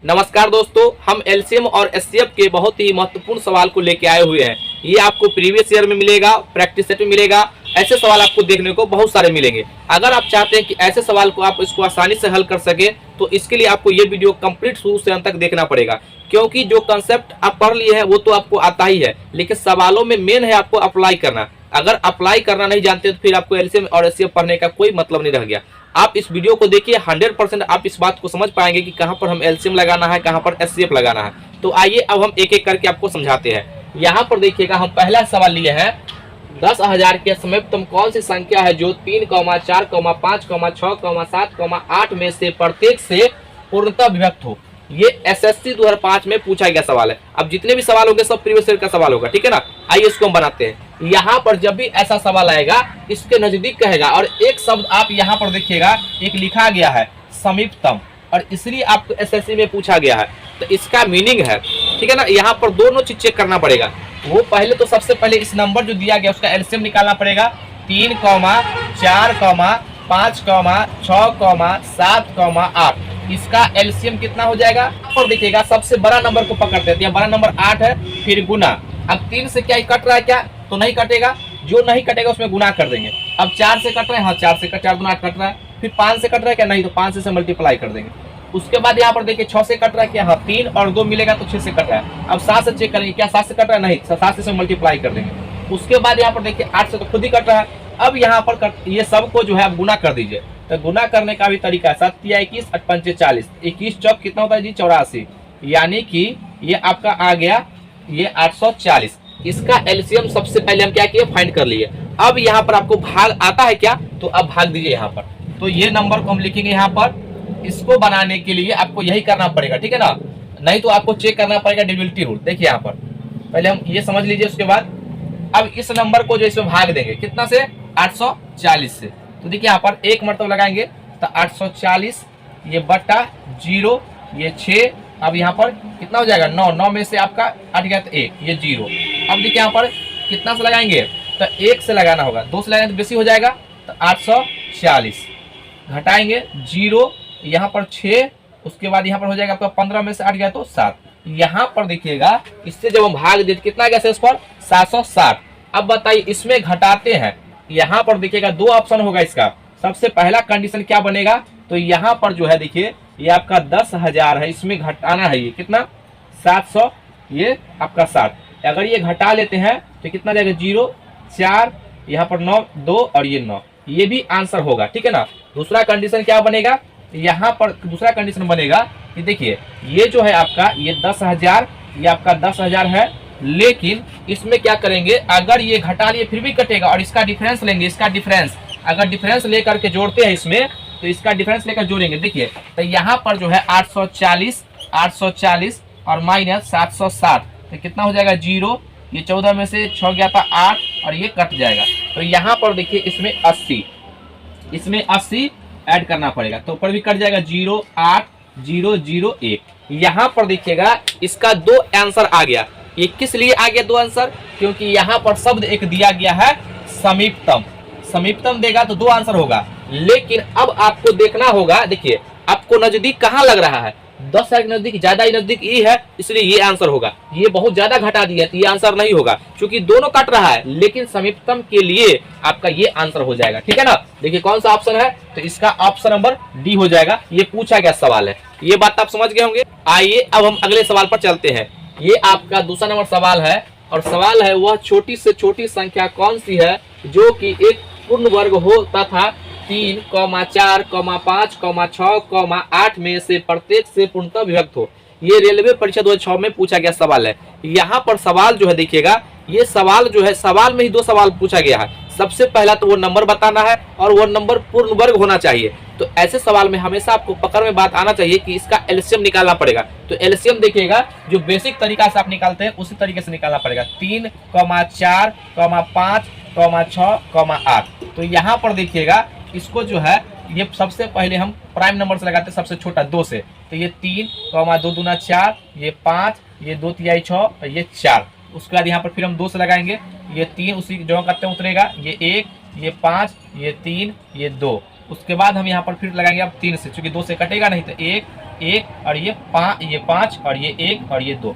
नमस्कार दोस्तों, हम एलसीएम और एचसीएफ के बहुत ही महत्वपूर्ण सवाल को लेके आए हुए हैं। ये आपको प्रीवियस ईयर में मिलेगा, प्रैक्टिस सेट में मिलेगा। ऐसे सवाल आपको देखने को बहुत सारे मिलेंगे। अगर आप चाहते हैं कि ऐसे सवाल को आप इसको आसानी से हल कर सके तो इसके लिए आपको ये वीडियो कंप्लीट शुरू से अंत तक देखना पड़ेगा, क्योंकि जो कंसेप्ट आप पढ़ लिए हैं वो तो आपको आता ही है, लेकिन सवालों में मेन है आपको अप्लाई करना। अगर अप्लाई करना नहीं जानते तो फिर आपको एलसीएम और एचसीएफ पढ़ने का कोई मतलब नहीं रह गया। आप इस वीडियो को देखिए, 100% आप इस बात को समझ पाएंगे कि कहां पर हम एलसीएम लगाना है, कहां पर एचसीएफ लगाना है। तो आइए अब हम एक एक करके आपको समझाते हैं। यहाँ पर देखिएगा, हम पहला सवाल लिए हैं, 10,000 के समीपतम कौन सी संख्या है जो 3, 4, 5, 6, 7, 8 में से प्रत्येक से पूर्णतः विभक्त हो। ये एसएससी 2005 में पूछा गया सवाल है। अब जितने भी सवाल होंगे सब प्रीवियस ईयर का सवाल होगा, ठीक है ना। आइए इसको हम बनाते हैं। यहाँ पर जब भी ऐसा सवाल आएगा इसके नजदीक कहेगा, और एक शब्द आप यहाँ पर देखिएगा, एक लिखा गया है समीपतम, और इसलिए आपको एसएससी में पूछा गया है। तो इसका मीनिंग है, ठीक है ना। यहाँ पर दोनों चीज चेक करना पड़ेगा। वो पहले तो सबसे पहले इस नंबर जो दिया गया उसका एलसीएम निकालना पड़ेगा। 3, 4, 5, 6, 7, 8 इसका एलसीएम कितना हो जाएगा। और देखिएगा, सबसे बड़ा नंबर को पकड़ते हैं। बड़ा नंबर 8 है, फिर गुना। अब 3 से क्या कट रहा है, क्या तो नहीं कटेगा, जो नहीं कटेगा उसमें गुना कर देंगे। अब 4 से कट रहा है, हाँ 4 से 4 गुना कट रहा है। फिर 5 से कट रहा है क्या, नहीं तो 5 से मल्टीप्लाई कर देंगे। उसके बाद यहाँ पर देखिए 6 से कट रहा है क्या, हाँ 3 और 2 मिलेगा तो 6 से कट रहा है। अब 7 से चेक करेंगे, क्या 7 से कट रहा है, नहीं 7 से मल्टीप्लाई कर देंगे। उसके बाद यहाँ पर देखिए 8 से तो खुद ही कट रहा है। अब यहाँ पर ये सबको जो है आप गुना कर दीजिए। तो गुना करने का भी तरीका है, 7 या 21, 8 पंचे 40, 21 चौक कितना होता है जी 84, यानी कि ये आपका आ गया ये 840। इसका एलसीएम सबसे पहले हम क्या किए, फाइंड कर लिए। अब यहाँ पर आपको भाग आता है क्या, तो अब भाग दीजिए यहाँ पर। तो ये नंबर को हम लिखेंगे यहाँ पर। इसको बनाने के लिए आपको यही करना पड़ेगा, ठीक है ना, नहीं तो आपको चेक करना पड़ेगा डिविजिबिलिटी रूल। देखिए यहाँ पर पहले हम ये समझ लीजिए। उसके बाद अब इस नंबर को जो इसमें भाग देंगे कितना से, 840 से। तो देखिए यहाँ पर एक मरतब लगाएंगे तो 840 ये बट्टा 0 ये 6। अब यहाँ पर कितना हो जाएगा, 9 में से आपका 8 गया तो 1 ये 0। अब देखिए यहाँ पर कितना से लगाएंगे, तो 1 से लगाना होगा, 2 से लगाएंगे तो बेसी हो जाएगा। तो 840 घटाएंगे 0, यहाँ पर 6। उसके बाद यहाँ पर हो जाएगा आपका 15 में से 8 गया तो 7। यहाँ पर देखिएगा, इससे जब हम भाग देते कितना गया शेष पर, 760। अब बताइए इसमें घटाते हैं। यहाँ पर देखिएगा 2 ऑप्शन होगा इसका। सबसे पहला कंडीशन क्या बनेगा, तो यहाँ पर जो है देखिए ये आपका 10,000 है, इसमें घटाना है ये कितना 700, ये आपका 60। अगर ये घटा लेते हैं तो कितना जाएगा, 0, 4, यहाँ पर 9, 2 और ये 9, ये भी आंसर होगा, ठीक है ना। दूसरा कंडीशन क्या बनेगा, यहाँ पर दूसरा कंडीशन बनेगा कि देखिए ये जो है आपका ये 10,000, ये आपका 10,000 है, लेकिन इसमें क्या करेंगे, अगर ये घटा लिए फिर भी कटेगा, और इसका डिफरेंस लेंगे। इसका डिफरेंस अगर डिफरेंस लेकर के जोड़ते हैं इसमें, तो इसका डिफरेंस लेकर जोड़ेंगे। देखिए तो यहाँ पर जो है 840 और माइनस 760, तो कितना हो जाएगा 0, ये 14 में से 6 गया था 8 और ये कट जाएगा। तो यहाँ पर देखिए इसमें 80 ऐड करना पड़ेगा, तो ऊपर भी कट जाएगा 0, 8, 0, 0, 1। यहाँ पर देखिएगा इसका 2 आंसर आ गया। ये किस लिए आ गया 2 आंसर, क्योंकि यहाँ पर शब्द एक दिया गया है समीपतम। समीपतम देगा तो 2 आंसर होगा। लेकिन अब आपको देखना होगा, देखिए आपको नजदीक कहाँ लग रहा है, 10,000 के नजदीक, ज्यादा ही नजदीक ई है, इसलिए ये आंसर होगा। ये बहुत ज्यादा घटा दिया तो ये आंसर नहीं होगा, क्योंकि दोनों कट रहा है, लेकिन समीपतम के लिए आपका ये आंसर हो जाएगा, ठीक है ना। देखिए कौन सा ऑप्शन है, तो इसका ऑप्शन नंबर डी हो जाएगा। ये पूछा गया सवाल है, ये बात आप समझ गए होंगे। आइए अब हम अगले सवाल पर चलते हैं। ये आपका दूसरा नंबर सवाल है, और सवाल है वह छोटी से छोटी संख्या कौन सी है जो कि एक पूर्ण वर्ग हो तथा 3, 4, 5, 6, 8 में से प्रत्येक से पूर्णतः विभक्त हो। ये रेलवे परीक्षा 2006 में पूछा गया सवाल है। यहाँ पर सवाल जो है देखिएगा, ये सवाल जो है, सवाल में ही 2 सवाल पूछा गया है। सबसे पहला तो वो नंबर बताना है, और वो नंबर पूर्ण वर्ग होना चाहिए। तो ऐसे सवाल में हमेशा आपको पकड़ में बात आना चाहिए कि इसका एलसीएम निकालना पड़ेगा। तो एलसीएम देखिएगा, जो बेसिक तरीका से आप निकालते हैं उसी तरीके से निकालना पड़ेगा। 3, 4, 5, 6, 8। तो यहाँ पर देखिएगा इसको जो है, ये सबसे पहले हम प्राइम नंबर से लगाते हैं, सबसे छोटा 2 से। तो ये 3, 2 दूना 4, ये 5, ये 2 तिहाई 6 और ये 4। उसके बाद यहाँ पर फिर हम 2 से लगाएंगे, ये 3 उसी जो करते हैं उतरेगा, ये 1, ये 5, ये 3, ये 2। उसके बाद हम यहाँ पर फिर लगाएंगे अब 3 से, चूंकि 2 से कटेगा नहीं, तो 1, 1 और ये 5 और ये 1 और ये 2।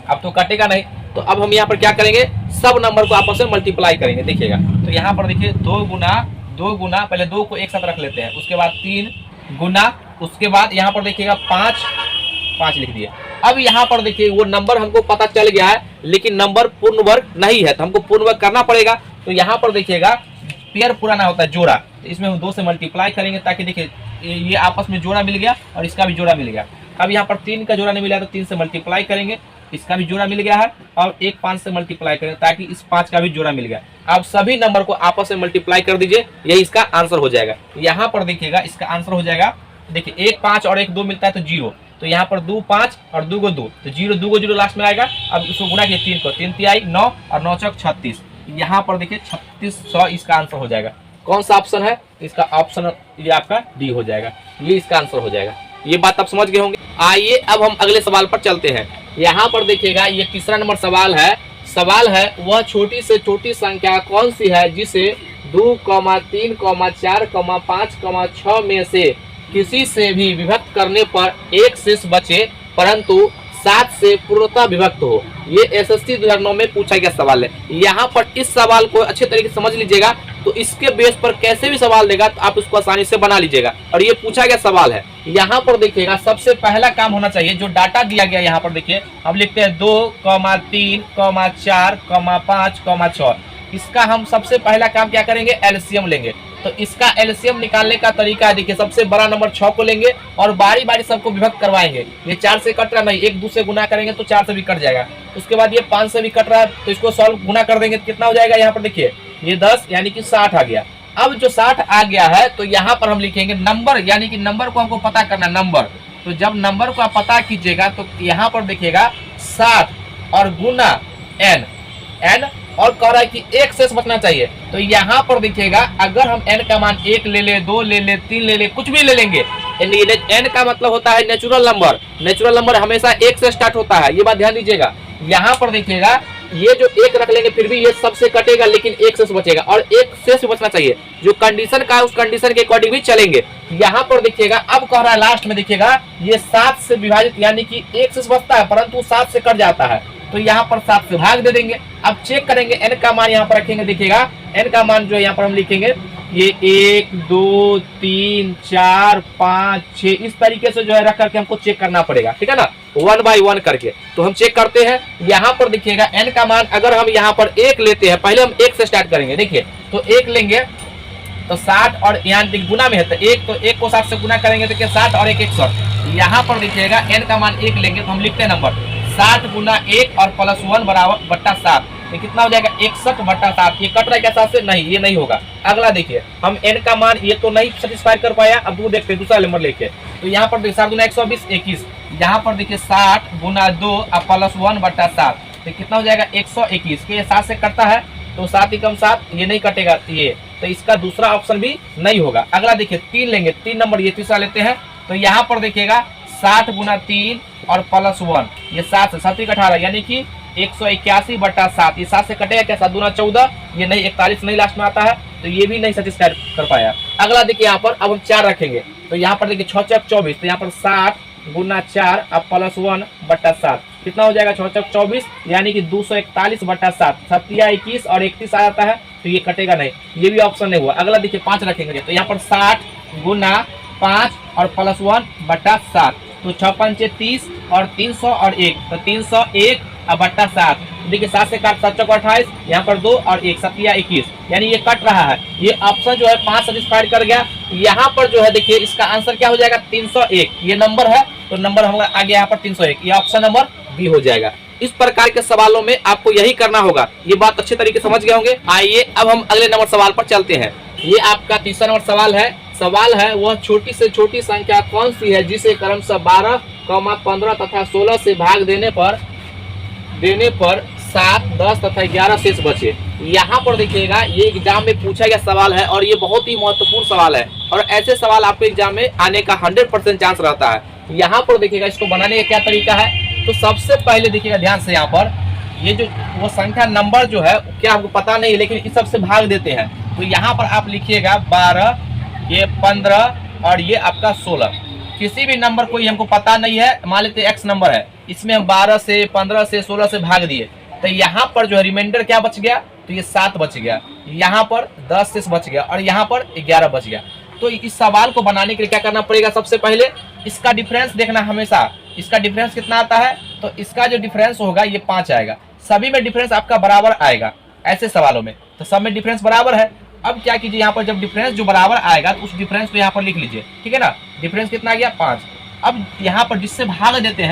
अब तो कटेगा नहीं, तो अब हम यहाँ पर क्या करेंगे, सब नंबर को आपस में मल्टीप्लाई करेंगे। देखिएगा तो यहाँ पर देखिए 2 गुना, पहले 2 को एक साथ रख लेते हैं, उसके बाद 3 गुना, उसके बाद यहाँ पर देखिएगा 5 लिख दिए। अब यहाँ पर देखिए वो नंबर हमको पता चल गया है, लेकिन नंबर पूर्ण वर्ग नहीं है, तो हमको पूर्ण वर्ग करना पड़ेगा। तो यहाँ पर देखिएगा पेयर पुराना होता है जोड़ा, तो इसमें हम 2 से मल्टीप्लाई करेंगे, ताकि देखिए ये आपस में जोड़ा मिल गया और इसका भी जोड़ा मिल गया। अब यहाँ पर 3 का जोड़ा नहीं मिला तो 3 से मल्टीप्लाई करेंगे, इसका भी जोड़ा मिल गया है, और एक 5 से मल्टीप्लाई करेंगे ताकि इस 5 का भी जोड़ा मिल गया। अब सभी नंबर को आपस में मल्टीप्लाई कर दीजिए, यही इसका आंसर हो जाएगा। यहाँ पर देखिएगा इसका आंसर हो जाएगा, देखिए 1 5 और 1 2 मिलता है तो 0, तो यहाँ पर 2 5 और 2 को 2, तो 0 2 को 0 लास्ट में आएगा। अब इसको गुणा किए 3 को, 3 तिहाई 9 और 9 चौक 36, यहाँ पर देखिए 3600 इसका आंसर हो जाएगा। कौन सा ऑप्शन है, इसका ऑप्शन ये आपका डी हो जाएगा, ये इसका आंसर हो जाएगा। ये बात आप समझ गए होंगे। आइए अब हम अगले सवाल पर चलते हैं। यहाँ पर देखिएगा ये तीसरा नंबर सवाल है। सवाल है वह छोटी से छोटी संख्या कौन सी है जिसे 2, 3, 4, 5, 6 में से किसी से भी विभक्त करने पर एक शेष बचे परंतु 7 से पूर्णतः विभक्त हो। ये एसएससी 2009 में पूछा गया सवाल है। यहाँ पर इस सवाल को अच्छे तरीके से समझ लीजिएगा, तो इसके बेस पर कैसे भी सवाल देगा तो आप उसको आसानी से बना लीजिएगा, और ये पूछा गया सवाल है। यहाँ पर देखिएगा सबसे पहला काम होना चाहिए, जो डाटा दिया गया यहाँ पर देखिए हम लिखते हैं 2, 3, 4, 5, 6। इसका हम सबसे पहला काम क्या करेंगे, एलसीएम लेंगे। तो इसका एलसीएम निकालने का तरीका है, देखिए सबसे बड़ा नंबर 6 को लेंगे और बारी बारी सबको विभक्त करवाएंगे। ये 4 से कट रहा नहीं, 1 2 से गुना करेंगे तो 4 से भी कट जाएगा। उसके बाद ये 5 से भी कट रहा है, तो इसको सॉल्व गुना कर देंगे तो कितना हो जाएगा, यहाँ पर देखिए ये 10 यानी कि 60 आ गया। अब जो 60 आ गया है तो यहाँ पर हम लिखेंगे नंबर, यानी कि नंबर को हमको पता करना नंबर। तो जब नंबर को आप पता कीजिएगा तो यहाँ पर देखिएगा 60 और गुना n और कह रहा है कि एक शेष बचना चाहिए। तो यहाँ पर देखिएगा अगर हम n का मान 1 ले ले, 2 ले ले, 3 ले ले, कुछ भी ले लेंगे, n का मतलब होता है नेचुरल नंबर। नेचुरल नंबर हमेशा 1 से स्टार्ट होता है, ये बात ध्यान दीजिएगा। यहाँ पर देखिएगा ये जो 1 रख लेंगे फिर भी ये सबसे कटेगा, लेकिन एक शेष बचेगा, और एक शेष बचना चाहिए। जो कंडीशन का है उस कंडीशन के अकॉर्डिंग भी चलेंगे। यहाँ पर देखिएगा अब कह रहा है लास्ट में देखिएगा ये 7 से विभाजित, यानी कि एक शेष बचता है परंतु 7 से कट जाता है, तो यहाँ पर 7 से भाग दे देंगे। अब चेक करेंगे n का मान यहाँ पर रखेंगे, देखिएगा n का मान जो है यहाँ पर हम लिखेंगे ये 1 2 3 4 5 6, इस तरीके से जो है रख करके हमको चेक करना पड़ेगा, ठीक है ना, 1 बाई 1 करके। तो हम चेक करते हैं। यहाँ पर देखिएगा n का मान अगर हम यहाँ पर 1 लेते हैं, पहले हम 1 से स्टार्ट करेंगे। देखिए तो 1 लेंगे तो 60 और यहाँ गुना में है तो 1 को 7 से गुना करेंगे, देखिए 60 और 1 160। यहाँ पर देखिएगा n का मान 1 लेंगे तो हम लिखते हैं नंबर 60 गुना 1 और प्लस 1 बराबर बट्टा 7, ये कितना हो जाएगा 61 बट्टा 7। ये कट रहा है क्या 7 से, नहीं ये नहीं होगा। अगला देखिए हम n का मान ये तो नहीं सेटिस्फाई कर पाया, अब वो देखते हैं दूसरा नंबर लेके। तो यहाँ पर देखिए 7 गुना 120 21, यहाँ पर देखिए 60 गुना 2 और प्लस 1 बट्टा 7, तो कितना हो जाएगा 121 के 7 से कटता है तो 7 ही कम 7, ये नहीं कटेगा ये, तो इसका दूसरा ऑप्शन भी नहीं होगा। अगला देखिए 3 लेंगे, 3 नंबर ये तीसरा लेते हैं। तो यहाँ पर देखिएगा 60 गुना 3 और प्लस 1, ये 7 से 7 18, यानी कि 181 बट्टा 7, ये 7 से कटेगा क्या, 7 दूना 14, ये नहीं 41 नहीं लास्ट में आता है, तो ये भी नहीं सेटिस्फाई कर पाया। अगला देखिए यहाँ पर अब हम 4 रखेंगे, तो यहाँ पर देखिए 6 चौक 24, तो यहाँ पर 60 गुना 4 अब प्लस 1 बट्टा 7, कितना हो जाएगा 6 चौक 24, यानी कि 241 बट्टा 7, 7 21 और 31 आ जाता है, तो ये कटेगा नहीं, ये भी ऑप्शन नहीं हुआ। अगला देखिए 5 रखेंगे, तो यहाँ पर 60 गुना 5 और प्लस 1 बट्टा 7, तो 6 5 30 और 300 और 1, तो 301 और बट्टा 7, देखिए 7 से काट 7 चौक 28, यहाँ पर 2 और 1 7 21, यानी ये कट रहा है। ये ऑप्शन जो है 5 सेटिस्फाइड कर गया। यहाँ पर जो है देखिए इसका आंसर क्या हो जाएगा 301, ये नंबर है तो नंबर हमारा आ गया यहाँ पर 301, ये ऑप्शन नंबर बी हो जाएगा। इस प्रकार के सवालों में आपको यही करना होगा, ये बात अच्छे तरीके से समझ गए होंगे। आइए अब हम अगले नंबर सवाल पर चलते हैं। ये आपका तीसरा नंबर सवाल है। सवाल है वह छोटी से छोटी संख्या कौन सी है जिसे क्रमशः 12, 15 तथा 16 से भाग देने पर 7, 10 तथा 11 शेष बचे। यहाँ पर देखिएगा ये एग्जाम में पूछा गया सवाल है और ये बहुत ही महत्वपूर्ण सवाल है, और ऐसे सवाल आपके एग्जाम में आने का 100% चांस रहता है। यहाँ पर देखिएगा इसको बनाने का क्या तरीका है, तो सबसे पहले देखिएगा ध्यान से, यहाँ पर ये जो वो संख्या नंबर जो है क्या हमको पता नहीं है, लेकिन इस सबसे भाग देते हैं। तो यहाँ पर आप लिखिएगा 12, ये 15 और ये आपका 16। किसी भी नंबर कोई हमको पता नहीं है, मान लेते x नंबर है, इसमें हम 12 से 15 से 16 से भाग दिए, तो यहाँ पर जो है रिमाइंडर क्या बच गया, तो ये 7 बच गया, यहाँ पर 10 से बच गया और यहाँ पर 11 बच गया। तो इस सवाल को बनाने के लिए क्या करना पड़ेगा, सबसे पहले इसका डिफरेंस देखना हमेशा। इसका डिफरेंस कितना आता है, तो इसका जो डिफरेंस होगा ये 5 आएगा। सभी में डिफरेंस आपका बराबर आएगा ऐसे सवालों में, तो सब में डिफरेंस बराबर है। अब क्या कीजिए, यहाँ पर जब डिफरेंस जो बराबर आएगा तो उस डिफरेंस को यहाँ पर लिख लीजिए, ठीक है ना। डिफरेंस कितना आ गया, 5। अब यहाँ पर जिससे भाग देते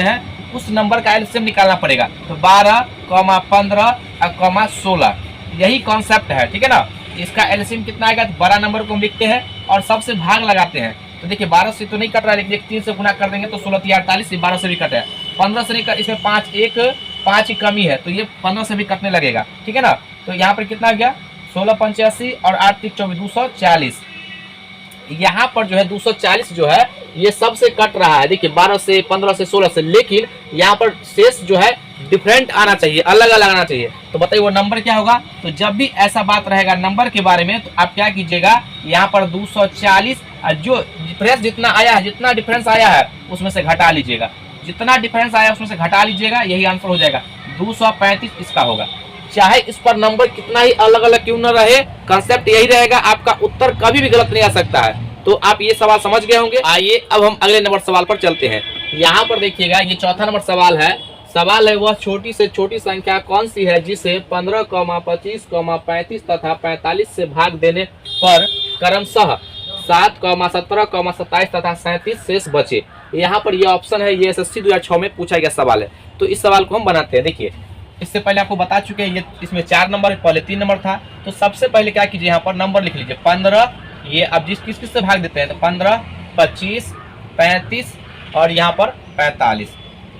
हैं उस नंबर का एलसीएम निकालना पड़ेगा। तो 12, 15 और 16 यही कॉन्सेप्ट है, ठीक है ना। इसका एलसीएम कितना आएगा, तो बड़ा नंबर को हम लिखते हैं और सबसे भाग लगाते हैं। तो देखिए 12 से तो नहीं कट रहा है, लेकिन 3 से गुना कर देंगे तो 16 3 48, 12 से भी कट है। 15 से नहीं कट, इसमें 5 की कमी है, तो ये 15 से भी कटने लगेगा, ठीक है ना। तो यहाँ पर कितना गया, 16 85 और 8 3 24 240। यहाँ पर जो है 240 जो है ये सबसे कट रहा है। देखिए 12 से 15 से 16 से, लेकिन यहाँ पर शेष जो है डिफरेंट आना चाहिए, अलग अलग आना चाहिए। तो बताइए वो नंबर क्या होगा। तो जब भी ऐसा बात रहेगा नंबर के बारे में, तो आप क्या कीजिएगा, यहाँ पर 240 जो डिफरेंस जितना आया है, जितना डिफरेंस आया है उसमें से घटा लीजिएगा, जितना डिफरेंस आया उसमें से घटा लीजिएगा, यही आंसर हो जाएगा। 235 इसका होगा। चाहे इस पर नंबर कितना ही अलग अलग क्यों न रहे, कंसेप्ट यही रहेगा, आपका उत्तर कभी भी गलत नहीं आ सकता है। तो आप ये सवाल समझ गए होंगे। आइए अब हम अगले नंबर सवाल पर चलते हैं। यहाँ पर देखिएगा, ये चौथा नंबर सवाल है। सवाल है वह छोटी से छोटी संख्या कौन सी है जिसे 15, 25, 35 तथा 45 से भाग देने पर क्रमशः 7, 17, 27 तथा 37 शेष बचे। यहाँ पर ये ऑप्शन है, ये SSC 2006 में पूछा गया सवाल है। तो इस सवाल को हम बनाते हैं। देखिए इससे पहले आपको बता चुके हैं, ये इसमें 4 नंबर, पहले 3 नंबर था। तो सबसे पहले क्या कीजिए, यहाँ पर नंबर लिख लीजिए 15। ये अब किस से भाग देते हैं, तो 15, 25, 35 और यहाँ पर 45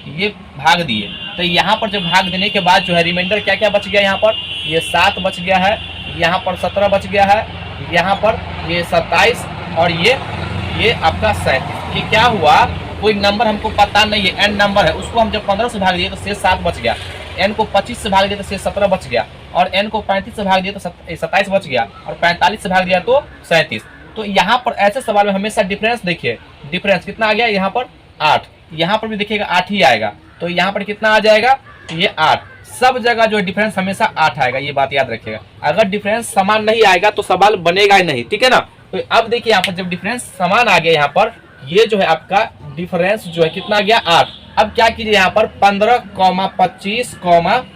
ये भाग दिए। तो यहाँ पर जब भाग देने के बाद जो है रिमाइंडर क्या क्या बच गया, यहाँ पर ये 7 बच गया है, यहाँ पर 17 बच गया है, यहाँ पर ये 27 और ये आपका 37। ये क्या हुआ, कोई नंबर हमको पता नहीं है, n नंबर है, उसको हम जब 15 से भाग दिए तो शेष 7 बच गया। n को 25 से भाग दिया तो शेष 17 बच गया, और n को 35 से भाग दिया तो 27 बच गया, और 45 से भाग दिया तो 37। तो यहाँ पर ऐसे सवाल में हमेशा डिफरेंस देखिए, डिफरेंस कितना आ गया, यहाँ पर 8, यहाँ पर भी देखिएगा 8 ही आएगा। तो यहाँ पर कितना आ जाएगा, ये 8। सब जगह जो डिफरेंस हमेशा 8 आएगा, ये बात याद रखिएगा। अगर डिफरेंस समान नहीं आएगा तो सवाल बनेगा ही नहीं, ठीक है ना। तो अब देखिए यहाँ पर जब डिफरेंस समान आ गया, यहाँ पर ये जो है आपका डिफरेंस जो है कितना आ गया, 8। अब क्या कीजिए, यहाँ पर 15, 25,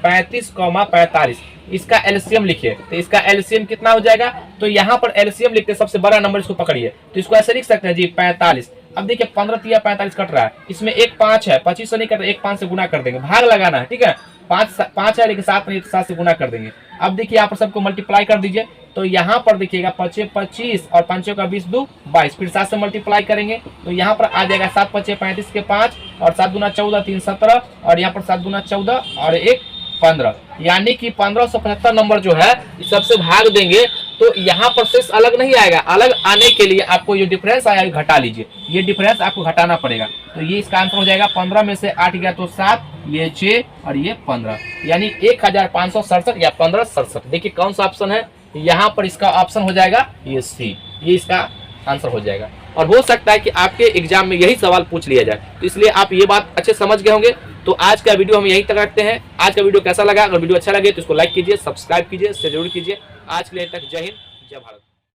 35, 45 इसका एलसीएम लिखिए। तो इसका एलसीएम कितना हो जाएगा, तो यहाँ पर एलसीएम लिखते सबसे बड़ा नंबर इसको पकड़िए, तो इसको ऐसे लिख सकते हैं जी 45। अब देखिए 15 3 45 कट रहा है, इसमें एक 5 है, 25 से नहीं कट रहा, एक 5 से गुना कर देंगे, भाग लगाना है, ठीक है। 5 है लेकिन 7 नहीं, तो 7 से गुना कर देंगे। अब देखिए यहाँ पर सबको मल्टीप्लाई कर दीजिए। तो यहाँ पर देखिएगा 5 25 और 5 का 20 2 22, फिर 7 से मल्टीप्लाई करेंगे तो यहाँ पर आ जाएगा 7 5 35 के 5 और 7 दूना 14 3 17 और यहाँ पर 7 दूना 14 और 1 15, यानी कि 1575 नंबर जो है इस सबसे भाग देंगे तो यहाँ पर शेष अलग नहीं आएगा। अलग आने के लिए आपको ये डिफरेंस आया घटा लीजिए, ये डिफरेंस आपको घटाना पड़ेगा। तो ये इसका आंसर हो जाएगा 15 में से 8 गया तो 7, ये 6 और ये 15, यानी 1567 या 1567। देखिए कौन सा ऑप्शन है, यहाँ पर इसका ऑप्शन हो जाएगा ये सी, ये इसका आंसर हो जाएगा। और हो सकता है कि आपके एग्जाम में यही सवाल पूछ लिया जाए, तो इसलिए आप ये बात अच्छे समझ गए होंगे। तो आज का वीडियो हम यहीं तक रखते हैं। आज का वीडियो कैसा लगा, अगर वीडियो अच्छा लगे तो इसको लाइक कीजिए, सब्सक्राइब कीजिए, शेयर जरूर कीजिए। आज के लिए तक जय हिंद, जय भारत।